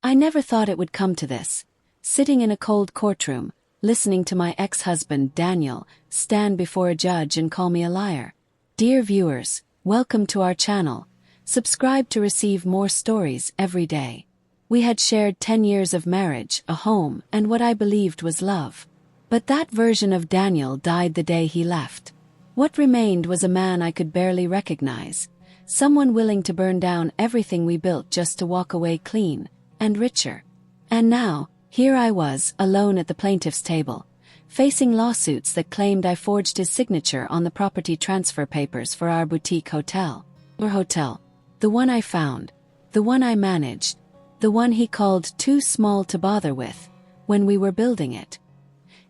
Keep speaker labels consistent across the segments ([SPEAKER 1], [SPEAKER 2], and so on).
[SPEAKER 1] I never thought it would come to this. Sitting in a cold courtroom, listening to my ex-husband, Daniel, stand before a judge and call me a liar. Dear viewers, welcome to our channel. Subscribe to receive more stories every day. We had shared 10 years of marriage, a home, and what I believed was love. But that version of Daniel died the day he left. What remained was a man I could barely recognize. Someone willing to burn down everything we built just to walk away clean and richer. And now, here I was, alone at the plaintiff's table, facing lawsuits that claimed I forged his signature on the property transfer papers for our boutique hotel. The one I found, the one I managed, the one he called too small to bother with, when we were building it.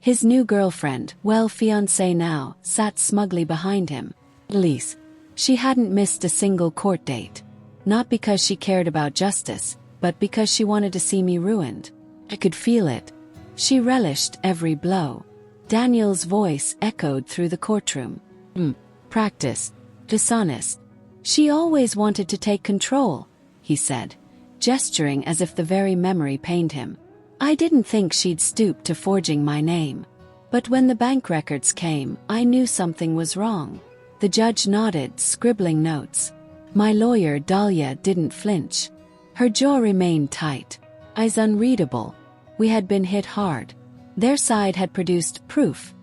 [SPEAKER 1] His new girlfriend, well fiancée now, sat smugly behind him. Elise. She hadn't missed a single court date. Not because she cared about justice, but because she wanted to see me ruined. I could feel it. She relished every blow. Daniel's voice echoed through the courtroom. Practiced. Dishonest. She always wanted to take control, he said, gesturing as if the very memory pained him. I didn't think she'd stoop to forging my name. But when the bank records came, I knew something was wrong. The judge nodded, scribbling notes. My lawyer, Dahlia, didn't flinch. Her jaw remained tight, eyes unreadable. We had been hit hard. Their side had produced proof.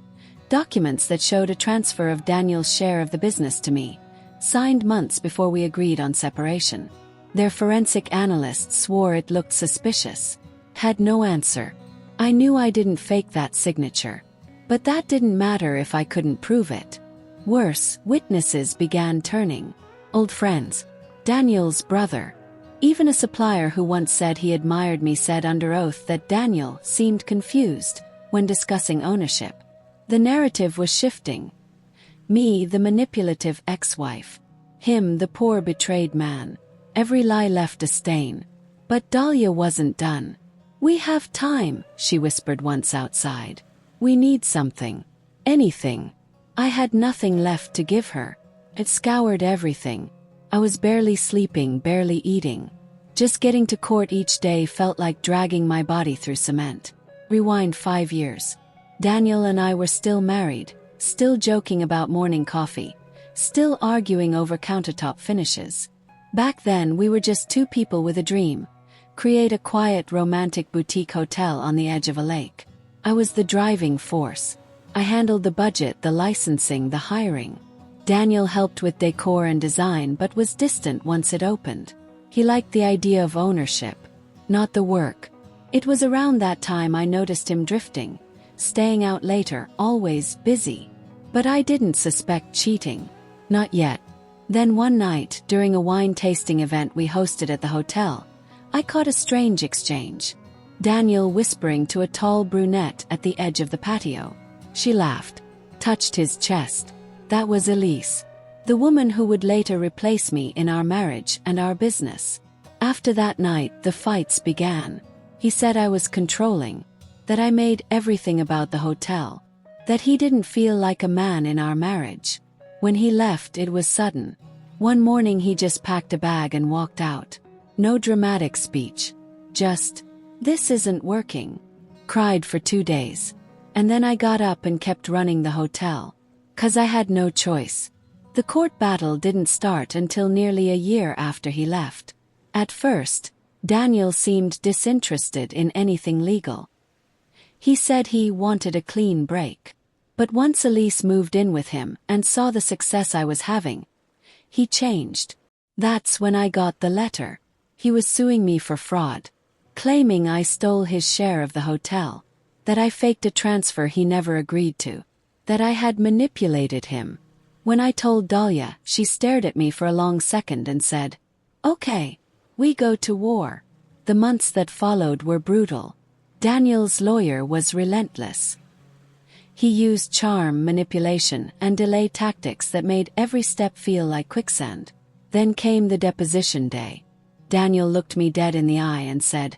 [SPEAKER 1] Documents that showed a transfer of Daniel's share of the business to me, signed months before we agreed on separation. Their forensic analysts swore it looked suspicious. Had no answer. I knew I didn't fake that signature. But that didn't matter if I couldn't prove it. Worse, witnesses began turning. Old friends. Daniel's brother. Even a supplier who once said he admired me said under oath that Daniel seemed confused when discussing ownership. The narrative was shifting. Me, the manipulative ex-wife. Him, the poor betrayed man. Every lie left a stain. But Dahlia wasn't done. We have time, she whispered once outside. We need something. Anything. I had nothing left to give her. It scoured everything. I was barely sleeping, barely eating. Just getting to court each day felt like dragging my body through cement. Rewind 5 years. Daniel and I were still married, still joking about morning coffee, still arguing over countertop finishes. Back then we were just two people with a dream. Create a quiet, romantic boutique hotel on the edge of a lake. I was the driving force. I handled the budget, the licensing, the hiring. Daniel helped with decor and design but was distant once it opened. He liked the idea of ownership, not the work. It was around that time I noticed him drifting, staying out later, always busy. But I didn't suspect cheating. Not yet. Then one night, during a wine tasting event we hosted at the hotel, I caught a strange exchange. Daniel whispering to a tall brunette at the edge of the patio. She laughed, touched his chest. That was Elise, the woman who would later replace me in our marriage and our business. After that night, the fights began. He said I was controlling, that I made everything about the hotel, that he didn't feel like a man in our marriage. When he left, it was sudden. One morning he just packed a bag and walked out. No dramatic speech. Just, this isn't working. Cried for 2 days. And then I got up and kept running the hotel. 'Cause I had no choice. The court battle didn't start until nearly a year after he left. At first, Daniel seemed disinterested in anything legal. He said he wanted a clean break. But once Elise moved in with him and saw the success I was having, he changed. That's when I got the letter. He was suing me for fraud, claiming I stole his share of the hotel, that I faked a transfer he never agreed to, that I had manipulated him. When I told Dahlia, she stared at me for a long second and said, "Okay, we go to war." The months that followed were brutal. Daniel's lawyer was relentless. He used charm, manipulation, and delay tactics that made every step feel like quicksand. Then came the deposition day. Daniel looked me dead in the eye and said,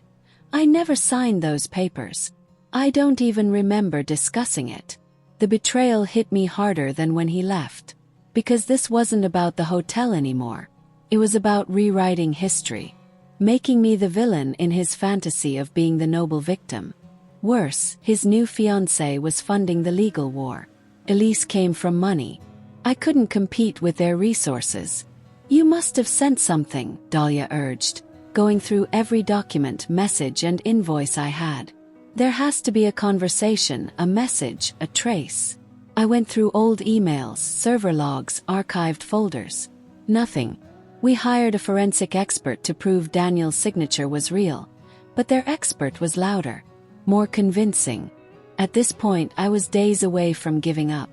[SPEAKER 1] "I never signed those papers. I don't even remember discussing it." The betrayal hit me harder than when he left. Because this wasn't about the hotel anymore. It was about rewriting history. making me the villain in his fantasy of being the noble victim. Worse, his new fiancée was funding the legal war. Elise came from money. I couldn't compete with their resources. You must have sent something, Dahlia urged, going through every document, message and invoice I had. There has to be a conversation, a message, a trace. I went through old emails, server logs, archived folders. Nothing. We hired a forensic expert to prove Daniel's signature was real, but their expert was louder, more convincing. At this point, I was days away from giving up.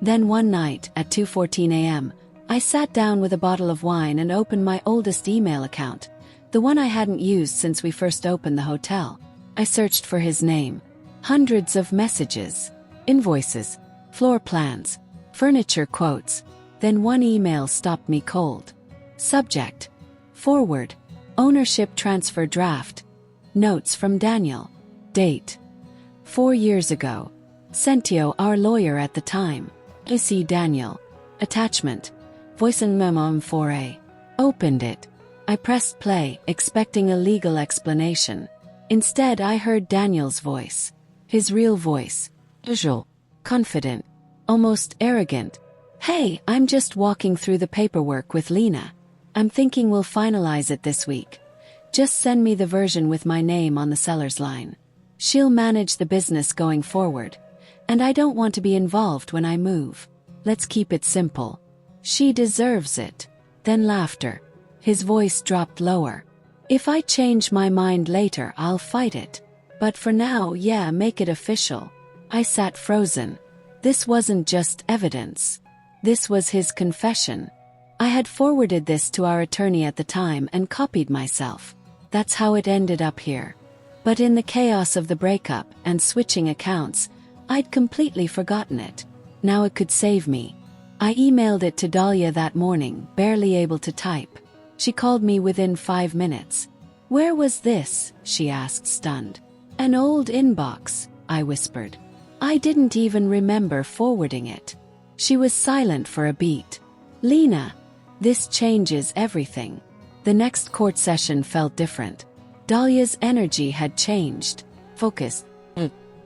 [SPEAKER 1] Then one night, at 2:14 a.m., I sat down with a bottle of wine and opened my oldest email account, the one I hadn't used since we first opened the hotel. I searched for his name. Hundreds of messages, invoices, floor plans, furniture quotes. Then one email stopped me cold. Subject: Forward. Ownership transfer draft. Notes from Daniel. Date: 4 years ago. Sentio, our lawyer at the time. I see Daniel. Attachment: voice and memo M4A. Opened it. I pressed play, expecting a legal explanation. Instead, I heard Daniel's voice. His real voice. Casual. Confident. Almost arrogant. Hey, I'm just walking through the paperwork with Lena. I'm thinking we'll finalize it this week. Just send me the version with my name on the seller's line. She'll manage the business going forward. And I don't want to be involved when I move. Let's keep it simple. She deserves it. Then laughter. His voice dropped lower. If I change my mind later, I'll fight it. But for now, yeah, make it official. I sat frozen. This wasn't just evidence. This was his confession. I had forwarded this to our attorney at the time and copied myself. That's how it ended up here. But in the chaos of the breakup and switching accounts, I'd completely forgotten it. Now it could save me. I emailed it to Dahlia that morning, barely able to type. She called me within 5 minutes. Where was this? She asked, stunned. An old inbox, I whispered. I didn't even remember forwarding it. She was silent for a beat. Lena, this changes everything. The next court session felt different. Dahlia's energy had changed. Focused.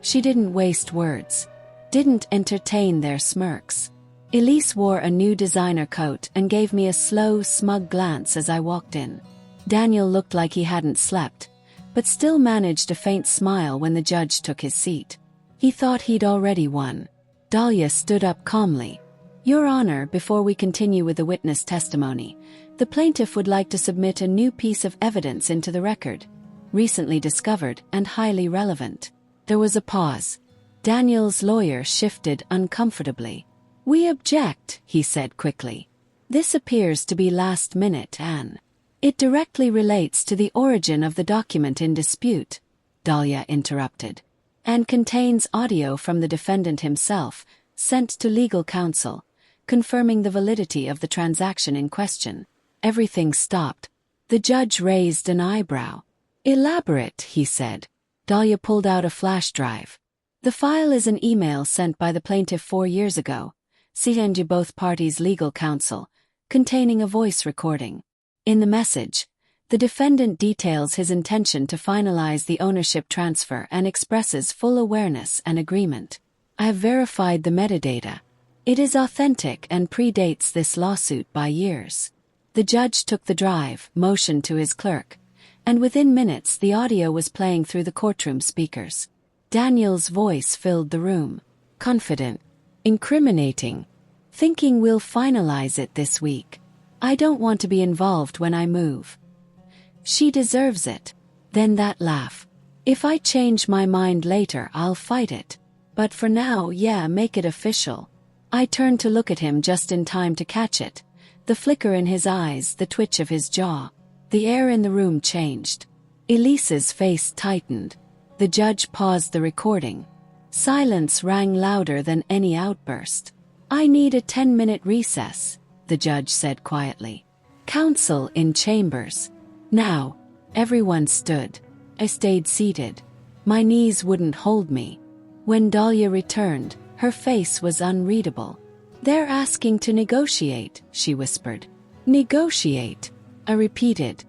[SPEAKER 1] She didn't waste words. Didn't entertain their smirks. Elise wore a new designer coat and gave me a slow, smug glance as I walked in. Daniel looked like he hadn't slept, but still managed a faint smile when the judge took his seat. He thought he'd already won. Dahlia stood up calmly. Your Honor, before we continue with the witness testimony, the plaintiff would like to submit a new piece of evidence into the record, recently discovered and highly relevant. There was a pause. Daniel's lawyer shifted uncomfortably. We object, he said quickly. This appears to be last minute, Anne. It directly relates to the origin of the document in dispute, Dahlia interrupted, and contains audio from the defendant himself, sent to legal counsel, confirming the validity of the transaction in question. Everything stopped. The judge raised an eyebrow. Elaborate, he said. Dahlia pulled out a flash drive. The file is an email sent by the plaintiff 4 years ago, sent to both parties' legal counsel, containing a voice recording. In the message, the defendant details his intention to finalize the ownership transfer and expresses full awareness and agreement. I have verified the metadata. It is authentic and predates this lawsuit by years. The judge took the drive, motioned to his clerk, and within minutes the audio was playing through the courtroom speakers. Daniel's voice filled the room. Confident. Incriminating. Thinking we'll finalize it this week. I don't want to be involved when I move. She deserves it. Then that laugh. If I change my mind later, I'll fight it. But for now, yeah, make it official. I turned to look at him just in time to catch it. The flicker in his eyes, the twitch of his jaw. The air in the room changed. Elise's face tightened. The judge paused the recording. Silence rang louder than any outburst. I need a 10-minute recess, the judge said quietly. Counsel in chambers. Now. Everyone stood. I stayed seated. My knees wouldn't hold me. When Dahlia returned, her face was unreadable. They're asking to negotiate, she whispered. Negotiate, I repeated.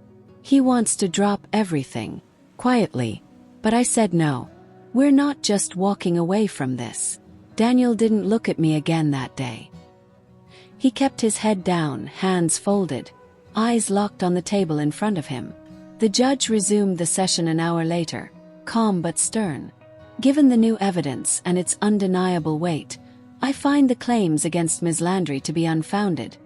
[SPEAKER 1] He wants to drop everything. Quietly. But I said no. We're not just walking away from this. Daniel didn't look at me again that day. He kept his head down, hands folded, eyes locked on the table in front of him. The judge resumed the session an hour later, calm but stern. Given the new evidence and its undeniable weight, I find the claims against Ms. Landry to be unfounded,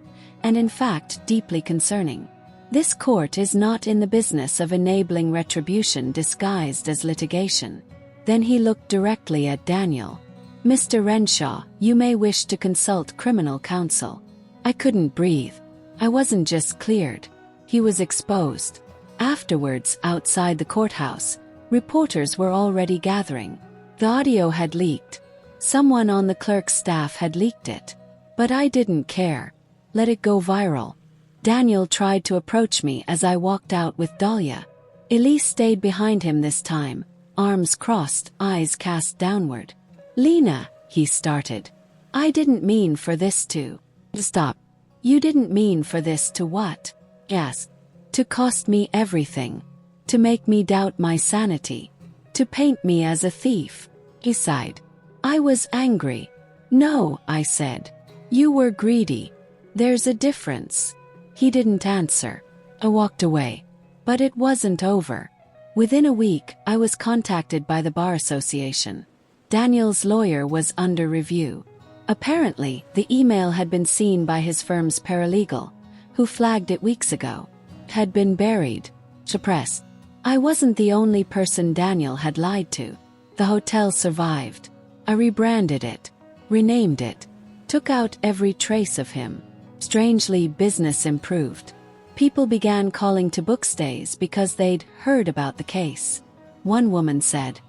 [SPEAKER 1] and in fact deeply concerning. This court is not in the business of enabling retribution disguised as litigation. Then he looked directly at Daniel. Mr. Renshaw, you may wish to consult criminal counsel. I couldn't breathe. I wasn't just cleared. He was exposed. Afterwards, outside the courthouse, reporters were already gathering. The audio had leaked. Someone on the clerk's staff had leaked it. But I didn't care. Let it go viral. Daniel tried to approach me as I walked out with Dahlia. Elise stayed behind him this time, arms crossed, eyes cast downward. Lena, he started. I didn't mean for this to... Stop. You didn't mean for this to what? Yes. To cost me everything. To make me doubt my sanity. To paint me as a thief. He sighed. I was angry. No, I said. You were greedy. There's a difference. He didn't answer. I walked away. But it wasn't over. Within a week, I was contacted by the Bar Association. Daniel's lawyer was under review. Apparently, the email had been seen by his firm's paralegal, who flagged it weeks ago. Had been buried. Suppressed. I wasn't the only person Daniel had lied to. The hotel survived. I rebranded it. Renamed it. Took out every trace of him. Strangely, business improved. People began calling to book stays because they'd heard about the case. One woman said,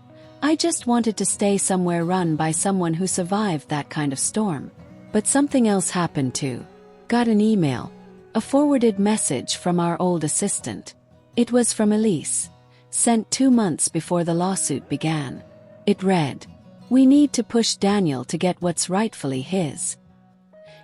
[SPEAKER 1] I just wanted to stay somewhere run by someone who survived that kind of storm. But something else happened too. Got an email. A forwarded message from our old assistant. It was from Elise. Sent 2 months before the lawsuit began. It read, we need to push Daniel to get what's rightfully his.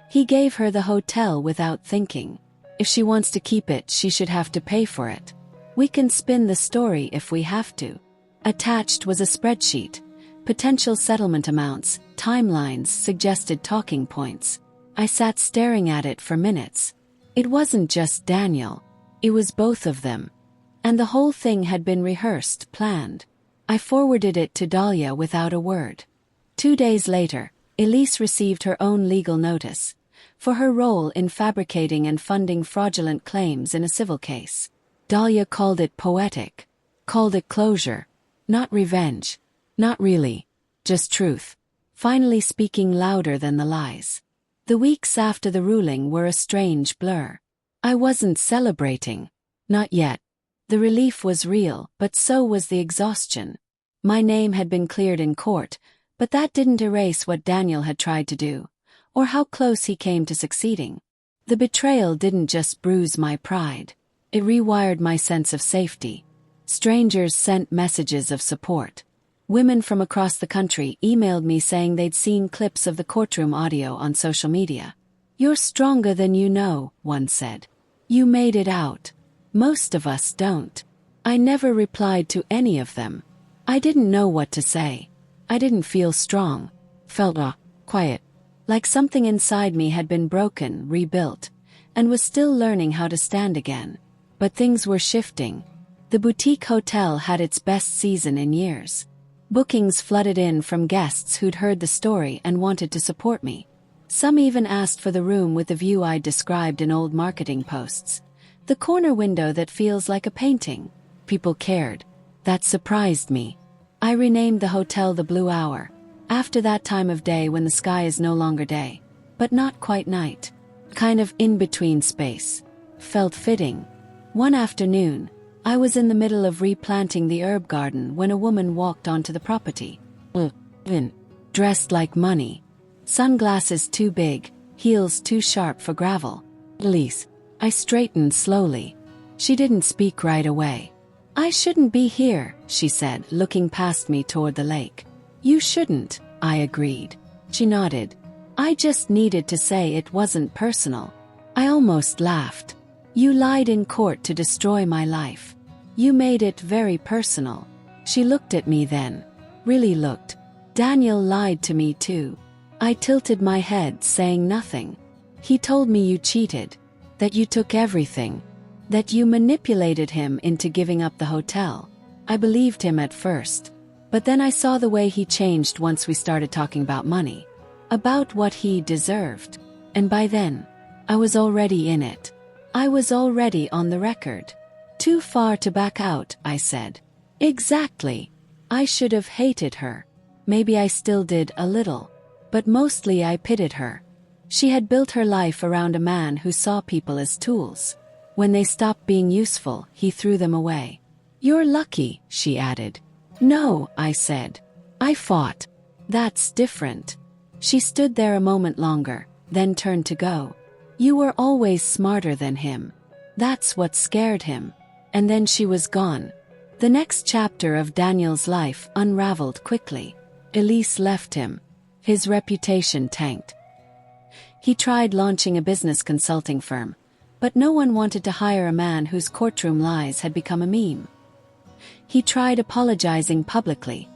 [SPEAKER 1] He gave her the hotel without thinking. If she wants to keep it, she should have to pay for it. We can spin the story if we have to. Attached was a spreadsheet. Potential settlement amounts, timelines, suggested talking points. I sat staring at it for minutes. It wasn't just Daniel. It was both of them. And the whole thing had been rehearsed, planned. I forwarded it to Dahlia without a word. 2 days later, Elise received her own legal notice for her role in fabricating and funding fraudulent claims in a civil case. Dahlia called it poetic. Called it closure. Not revenge. Not really. Just truth. Finally speaking louder than the lies. The weeks after the ruling were a strange blur. I wasn't celebrating. Not yet. The relief was real, but so was the exhaustion. My name had been cleared in court, but that didn't erase what Daniel had tried to do, or how close he came to succeeding. The betrayal didn't just bruise my pride. It rewired my sense of safety. Strangers sent messages of support. Women from across the country emailed me saying they'd seen clips of the courtroom audio on social media. You're stronger than you know, one said. You made it out. Most of us don't. I never replied to any of them. I didn't know what to say. I didn't feel strong. Felt quiet. Like something inside me had been broken, rebuilt, and was still learning how to stand again. But things were shifting. The boutique hotel had its best season in years. Bookings flooded in from guests who'd heard the story and wanted to support me. Some even asked for the room with the view I'd described in old marketing posts. The corner window that feels like a painting. People cared. That surprised me. I renamed the hotel the Blue Hour, after that time of day when the sky is no longer day, but not quite night. Kind of in-between space. Felt fitting. One afternoon, I was in the middle of replanting the herb garden when a woman walked onto the property. Dressed like money. Sunglasses too big, heels too sharp for gravel. Elise. I straightened slowly. She didn't speak right away. I shouldn't be here, she said, looking past me toward the lake. You shouldn't, I agreed. She nodded. I just needed to say it wasn't personal. I almost laughed. You lied in court to destroy my life. You made it very personal." She looked at me then. Really looked. "Daniel lied to me too." I tilted my head, saying nothing. "He told me you cheated. That you took everything. That you manipulated him into giving up the hotel." I believed him at first. But then I saw the way he changed once we started talking about money. About what he deserved. And by then, I was already in it. I was already on the record. "Too far to back out," I said. "Exactly. I should have hated her. Maybe I still did a little. But mostly I pitied her. She had built her life around a man who saw people as tools. When they stopped being useful, he threw them away." "You're lucky," she added. "No," I said. "I fought." "That's different." She stood there a moment longer, then turned to go. "You were always smarter than him. That's what scared him." And then she was gone. The next chapter of Daniel's life unraveled quickly. Elise left him. His reputation tanked. He tried launching a business consulting firm, but no one wanted to hire a man whose courtroom lies had become a meme. He tried apologizing publicly,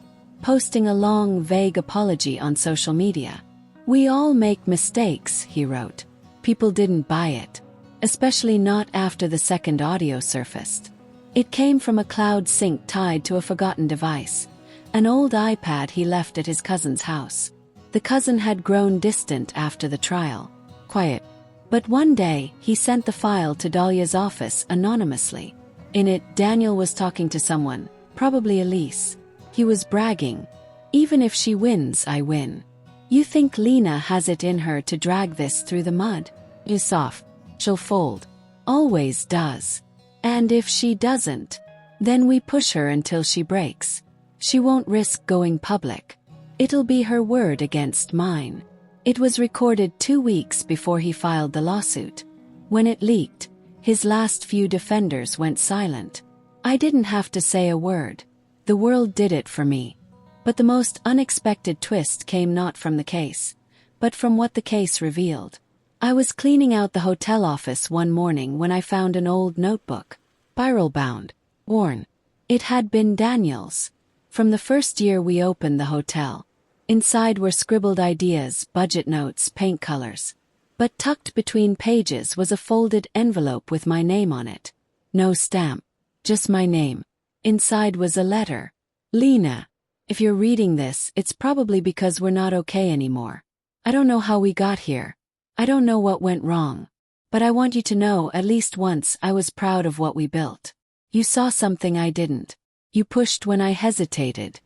[SPEAKER 1] posting a long, vague apology on social media. "We all make mistakes," he wrote. People didn't buy it, especially not after the second audio surfaced. It came from a cloud sync tied to a forgotten device, an old iPad he left at his cousin's house. The cousin had grown distant after the trial, quiet. But one day, he sent the file to Dahlia's office anonymously. In it, Daniel was talking to someone, probably Elise. He was bragging. "Even if she wins, I win. You think Lena has it in her to drag this through the mud? You're soft. She'll fold. Always does. And if she doesn't, then we push her until she breaks. She won't risk going public. It'll be her word against mine." It was recorded 2 weeks before he filed the lawsuit. When it leaked, his last few defenders went silent. I didn't have to say a word. The world did it for me. But the most unexpected twist came not from the case, but from what the case revealed. I was cleaning out the hotel office one morning when I found an old notebook, spiral-bound, worn. It had been Daniel's. From the first year we opened the hotel. Inside were scribbled ideas, budget notes, paint colors. But tucked between pages was a folded envelope with my name on it. No stamp, just my name. Inside was a letter. "Lena, if you're reading this, it's probably because we're not okay anymore. I don't know how we got here. I don't know what went wrong. But I want you to know at least once I was proud of what we built. You saw something I didn't. You pushed when I hesitated.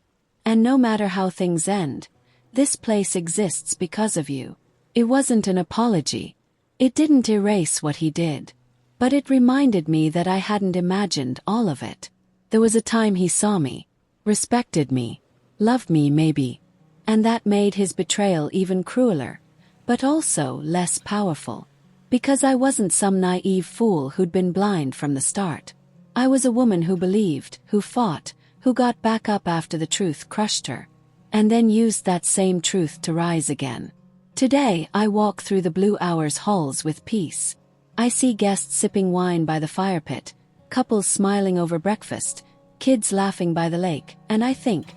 [SPEAKER 1] And no matter how things end, this place exists because of you." It wasn't an apology. It didn't erase what he did. But it reminded me that I hadn't imagined all of it. There was a time he saw me, respected me, loved me maybe. And that made his betrayal even crueler, but also less powerful. Because I wasn't some naive fool who'd been blind from the start. I was a woman who believed, who fought, who got back up after the truth crushed her, and then used that same truth to rise again. Today I walk through the Blue Hours halls with peace. I see guests sipping wine by the fire pit, couples smiling over breakfast, kids laughing by the lake, and I think,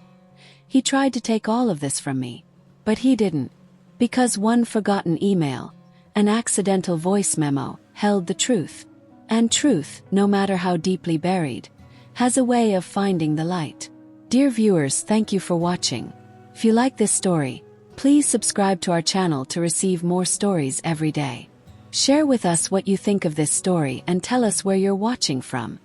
[SPEAKER 1] he tried to take all of this from me. But he didn't. Because one forgotten email, an accidental voice memo, held the truth. And truth, no matter how deeply buried, has a way of finding the light. Dear viewers, thank you for watching. If you like this story, please subscribe to our channel to receive more stories every day. Share with us what you think of this story and tell us where you're watching from.